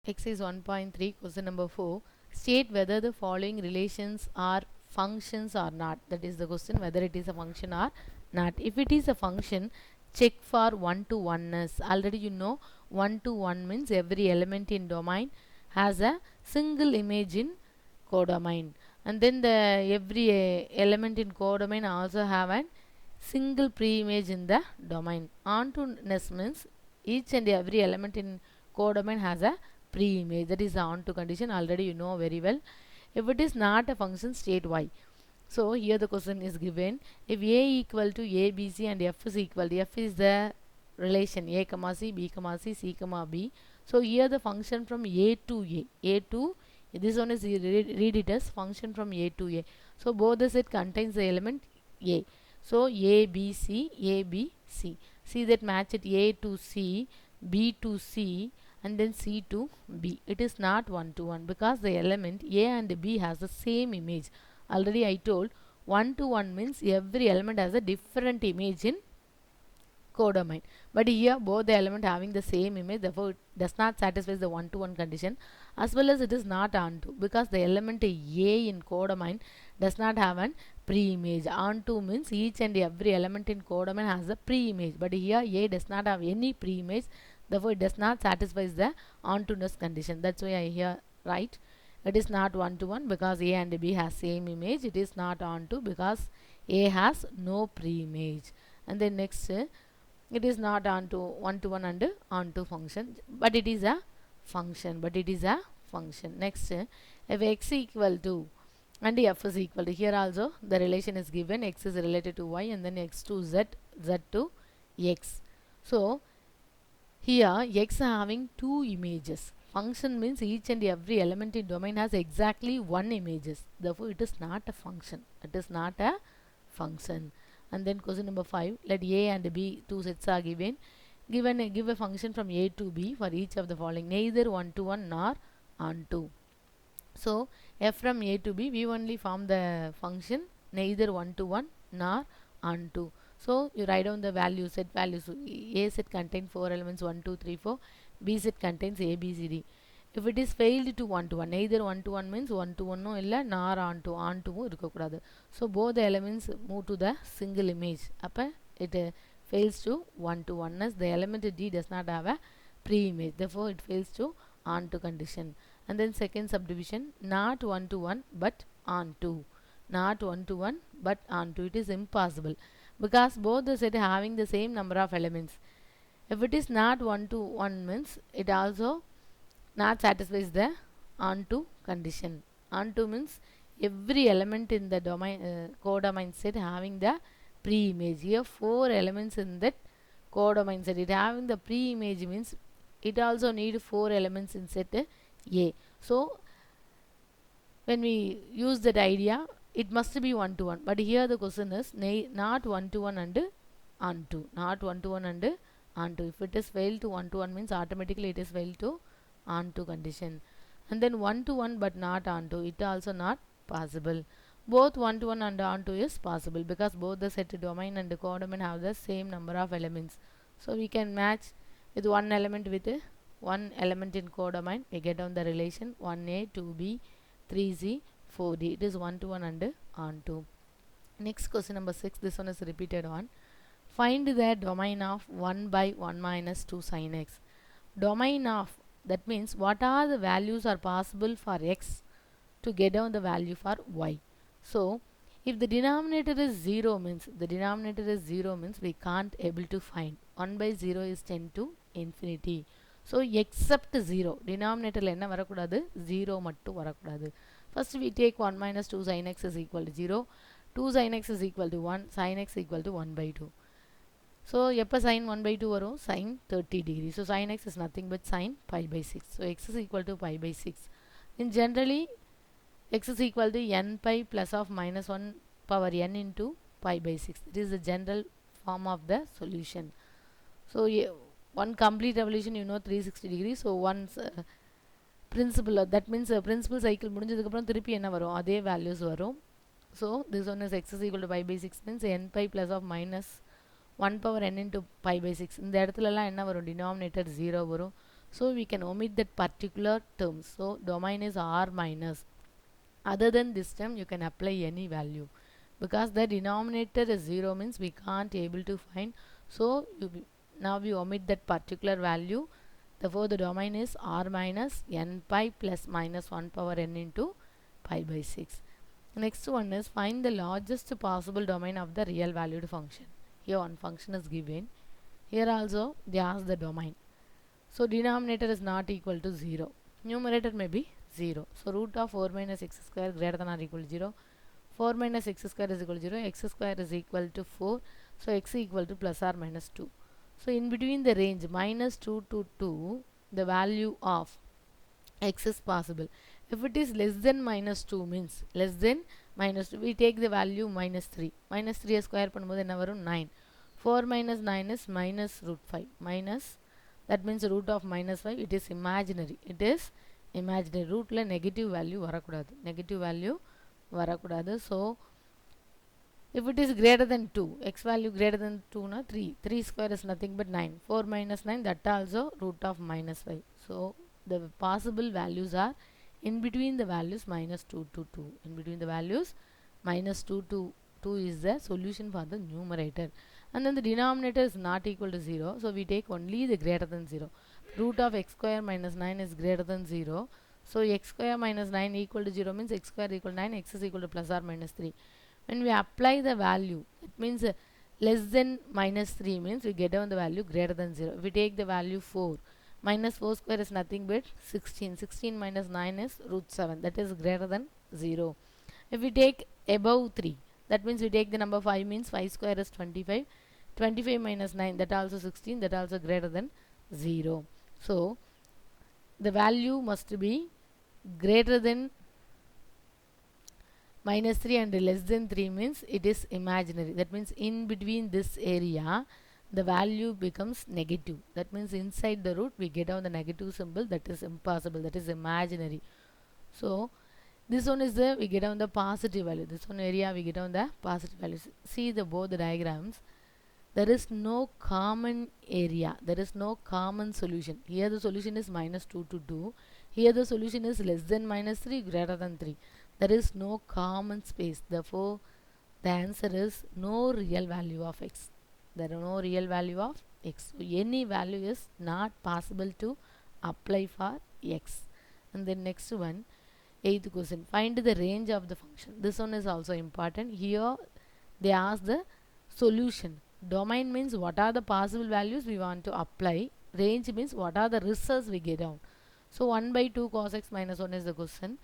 Exercise 1.3, question number 4. State whether the following relations are functions or not. That is the question, whether it is a function or not. If it is a function, check for one-to-oneness. Already you know, one-to-one means every element in domain has a single image in codomain. And then the every element in codomain also have a single pre-image in the domain. On-to-ness means each and every element in codomain has a pre-image. That is the on-to condition. Already you know very well. If it is not a function, state y. So here the question is given. If a equal to a, b, c and f is equal to, f is the relation a comma c, b comma c, c comma b. So here the function from a to a to, this one is read it as function from a to a. So both the set contains the element a. So a, b, c, a, b, c. See that match it a to c, b to c and then c to b. It is not one to one because the element a and b has the same image. Already I told one to one means every element has a different image in codomain. But here both the element having the same image, therefore it does not satisfy the one to one condition, as well as it is not onto because the element a in codomain does not have an pre-image. Onto means each and every element in codomain has a pre-image, but here a does not have any pre-image, therefore it does not satisfy the onto-ness condition. That's why I here write it is not one to one because a and b has same image. It is not onto because a has no pre-image. And then next, it is not onto one to one and onto function, but it is a function. Next, if x equal to and f is equal to, here also the relation is given, x is related to y and then x to z, z to x. So here x having two images. Function means each and every element in domain has exactly one images, therefore it is not a function. And then question number 5, let a and b two sets are given. Give a function from a to b for each of the following, neither one to one nor onto. So f from a to b, we only form the function neither one to one nor onto. So you write down the values, set values. A set contains 4 elements 1 2 3 4, b set contains a b c d. If it is failed to one to one, neither one to one means one to one no illa nor onto irukka kudadu. So both the elements move to the single image. Appa it fails to one to one as the element d does not have a pre-image, therefore it fails to onto condition. And then second subdivision, not one to one but onto. Not one to one but onto, it is impossible because both the set having the same number of elements. If it is not one to one means it also not satisfies the onto condition. Onto means every element in the domain codomain set having the pre-image. Here 4 elements in that codomain set, it having the pre-image means it also need 4 elements in set a. So when we use that idea, it must be one to one, but here the question is not one to one and onto. Not one to one and onto. If it is failed to one to one means automatically it is failed to onto condition. And then one to one but not onto, it also not possible. Both one to one and onto is possible because both the set domain and the codomain have the same number of elements. So we can match with one element with one element in codomain, we get down the relation 1a 2b 3c 4d. It is one to one and onto. Next question number 6, this one is repeated one. Find the domain of 1 by 1 minus 2 sin x. Domain of, that means what are the values are possible for x to get down the value for y. So if the denominator is 0 means, we can't able to find. 1 by 0 is 10 to infinity. So except 0, denominator la enna varakudadu, 0 mattu varakudadu. First we take 1 minus 2 sin x is equal to 0, 2 sin x is equal to 1, sin x equal to 1 by 2. So எப்போ sin 1 by 2 வரும், sin 30 degree. So sin x is nothing but sin pi by 6. So x is equal to pi by 6. In generally x is equal to n pi plus of minus 1 power n into pi by 6. It is the general form of the solution. So one complete revolution, you know, 360 degrees. So once principal, that means principal cycle முடிஞ்சதுக்கு அப்புறம் திருப்பி என்ன வரும், அதே values வரும். So this one is x is equal to pi by 6 means n pi plus of minus 1 power n into pi by 6. இந்த இடத்துலலாம் என்ன வரும், denominator 0 வரும். So we can omit that particular term. So domain is r minus. Other than this term, you can apply any value because the denominator is 0 means we can't able to find. So now we omit that particular value. Therefore, the domain is r minus n pi plus minus 1 power n into pi by 6. Next one is find the largest possible domain of the real valued function. Here one function is given. Here also they ask the domain. So denominator is not equal to 0. Numerator may be 0. So root of 4 minus x square greater than or equal to 0. 4 minus x square is equal to 0. X square is equal to 4. So x equal to plus or minus 2. So in between the range minus 2 to 2, the value of x is possible. If it is less than minus 2 means less than minus 2, we take the value minus 3. Minus 3 square பண்ணும்போது என்ன வரும் 9. 4 minus 9 is minus root 5. Minus, that means root of minus 5, it is imaginary. It is imaginary. rootல negative value வரக்கூடாது. Negative value வரக்கூடாது. So if it is greater than 2, x value greater than 2 na 3. 3 square is nothing but 9. 4 minus 9, that also root of minus 5. So the possible values are in between the values minus 2 to 2. In between the values minus 2 to 2 is the solution for the numerator. And then the denominator is not equal to 0. So we take only the greater than 0. Root of x square minus 9 is greater than 0. So x square minus 9 equal to 0 means x square equal to 9. X is equal to plus or minus 3. When we apply the value, it means less than minus 3 means we get down the value greater than 0. If we take the value 4, minus 4 square is nothing but 16. 16 minus 9 is root 7. That is greater than 0. If we take above 3, that means we take the number 5 means 5 square is 25. 25 minus 9, that also 16. That also greater than 0. So the value must be greater than minus 3 and less than 3 means it is imaginary. That means in between this area the value becomes negative. That means inside the root we get down the negative symbol. That is impossible. That is imaginary. So this one is the we get down the positive value. This one area we get down the positive values. See the both the diagrams. There is no common area. There is no common solution. Here the solution is minus 2 to 2. Here the solution is less than minus 3 greater than 3. There is no common space. Therefore the answer is no real value of x. There are no real value of x. So any value is not possible to apply for x. And then next one, 8th question, find the range of the function. This one is also important. Here they ask the solution. Domain means what are the possible values we want to apply. Range means what are the results we get down. So 1 by 2 cos x minus 1 is the question.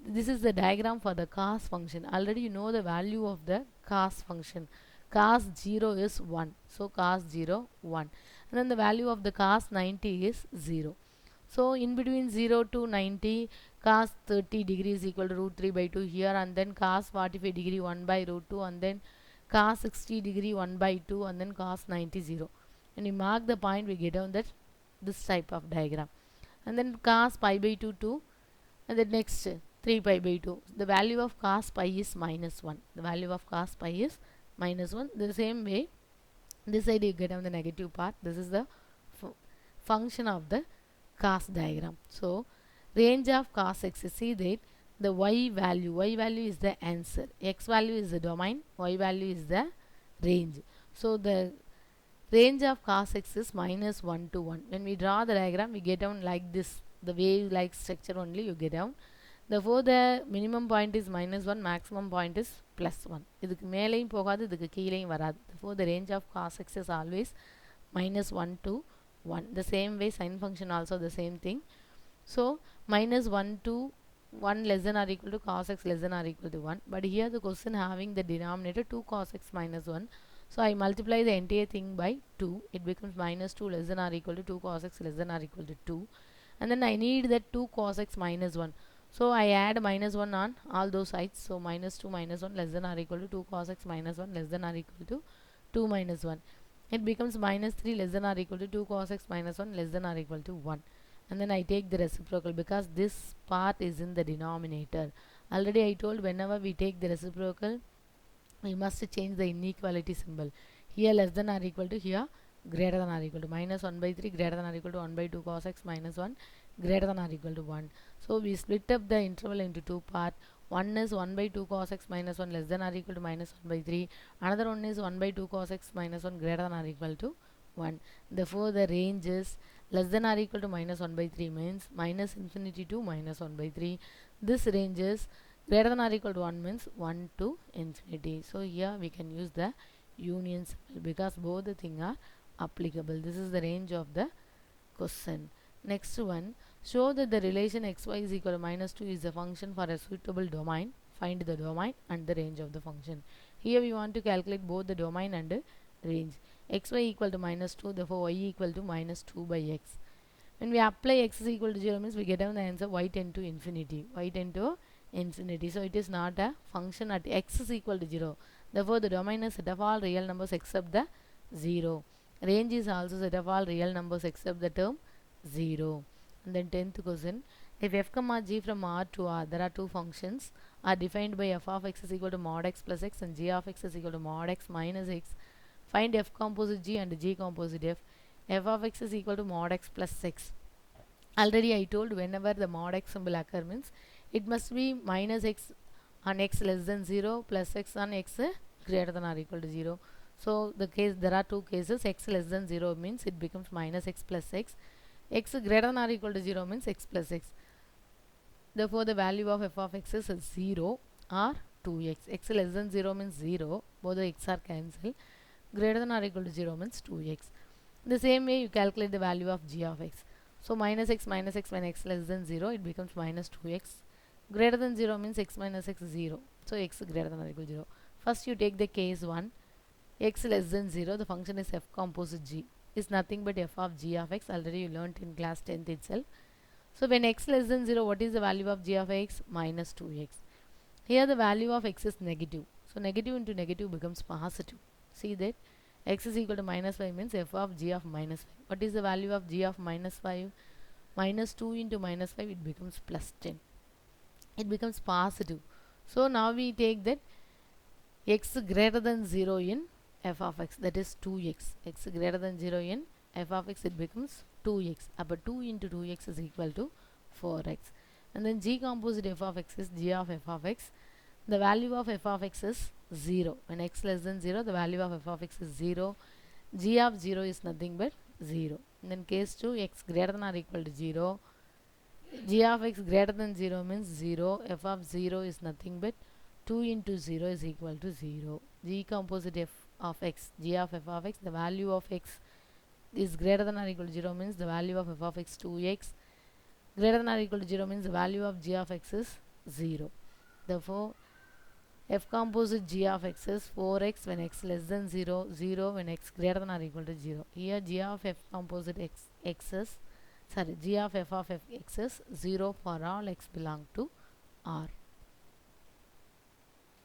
This is the diagram for the cos function. Already you know the value of the cos function. Cos 0 is 1. So cos 0, 1. And then the value of the cos 90 is 0. So in between 0 to 90, cos 30 degree is equal to root 3 by 2 here, and then cos 45 degree 1 by root 2, and then cos 60 degree 1 by 2, and then cos 90 0. And we mark the point, we get down that this type of diagram. And then cos pi by 2 2, and then next 3 pi by 2. The value of cos pi is minus 1. The value of cos pi is minus 1. The same way, this side you get on the negative part. This is the function of the cos diagram. So range of cos x, see that the y value is the answer, x value is the domain, y value is the range. So the range of cos x is minus 1 to 1. When we draw the diagram, we get down like this, the wave like structure only you get down. Therefore the minimum point is minus 1, maximum point is plus 1. இதுக்கு மேலேயும் போகாது, இதுக்கு கீழேயும் வராது. Therefore the range of cos x is always minus 1 to 1. The same way sin function also the same thing. So minus 1 to 1 less than or equal to cos x less than or equal to 1. But here the question having the denominator 2 cos x minus 1. So I multiply the entire thing by 2. It becomes minus 2 less than or equal to 2 cos x less than or equal to 2. And then I need that 2 cos x minus 1. So I add minus 1 on all those sides. So minus 2 minus 1 less than or equal to 2 cos x minus 1 less than or equal to 2 minus 1. It becomes minus 3 less than or equal to 2 cos x minus 1 less than or equal to 1. And then I take the reciprocal because this part is in the denominator. Already I told whenever we take the reciprocal, we must change the inequality symbol. Here less than or equal to, here greater than or equal to minus 1 by 3 greater than or equal to 1 by 2 cos x minus 1 greater than or equal to 1. So we split up the interval into two parts. One is 1 by 2 cos x minus 1 less than or equal to minus 1 by 3. Another one is 1 by 2 cos x minus 1 greater than or equal to 1. Therefore, the range is less than or equal to minus 1 by 3 means minus infinity to minus 1 by 3. This range is greater than or equal to 1 means 1 to infinity. So here we can use the union symbol because both the things are applicable. This is the range of the question. Next one, show that the relation xy is equal to minus 2 is a function for a suitable domain. Find the domain and the range of the function. Here we want to calculate both the domain and the range. Xy equal to minus 2, therefore y equal to minus 2 by x. When we apply x is equal to 0 means we get down the answer y tend to infinity. Y tend to infinity. So it is not a function at x is equal to 0. Therefore the domain is set of all real numbers except the 0. Range is also set of all real numbers except the term 0. And then 10th question. If f comma g from R to R, there are two functions are defined by f of x is equal to mod x plus x and g of x is equal to mod x minus x. Find f composite g and g composite f. F of x is equal to mod x plus x. Already I told whenever the mod x symbol occur means it must be minus x on x less than 0 plus x on x greater than or equal to 0. So the case there are two cases. X less than 0 means it becomes minus x plus x. X greater than or equal to 0 means x plus x. Therefore the value of f of x is 0 or 2x. X less than 0 means 0. Both the x are cancelled. Greater than or equal to 0 means 2x. The same way you calculate the value of g of x. So minus x when x less than 0 it becomes minus 2x. Greater than 0 means x minus x 0. So x greater than or equal to 0. First you take the case 1. X less than 0, the function is f composite g. Is nothing but f of g of x. Already you learnt in class 10th itself. So when x less than 0, what is the value of g of x? Minus 2x. Here the value of x is negative. So negative into negative becomes positive. See that? X is equal to minus 5 means f of g of minus 5. What is the value of g of minus 5? Minus 2 into minus 5, it becomes plus 10. It becomes positive. So now we take that x greater than 0 in f of x, that is 2x. X greater than 0 in f of x, it becomes 2x. But 2 into 2x is equal to 4x. And then g composite f of x is g of f of x. The value of f of x is 0. When x less than 0, the value of f of x is 0. G of 0 is nothing but 0. And then case 2, x greater than or equal to 0. G of x greater than 0 means 0. F of 0 is nothing but 2 into 0 is equal to 0. G composite f of x, g of f of x, the value of x is greater than or equal to 0 means the value of f of x 2x. Greater than or equal to 0 means the value of g of x is 0. Therefore, f composite g of x is 4x when x less than 0, 0 when x greater than or equal to 0. Here g of f composite x is, g of f of x is 0 for all x belong to R.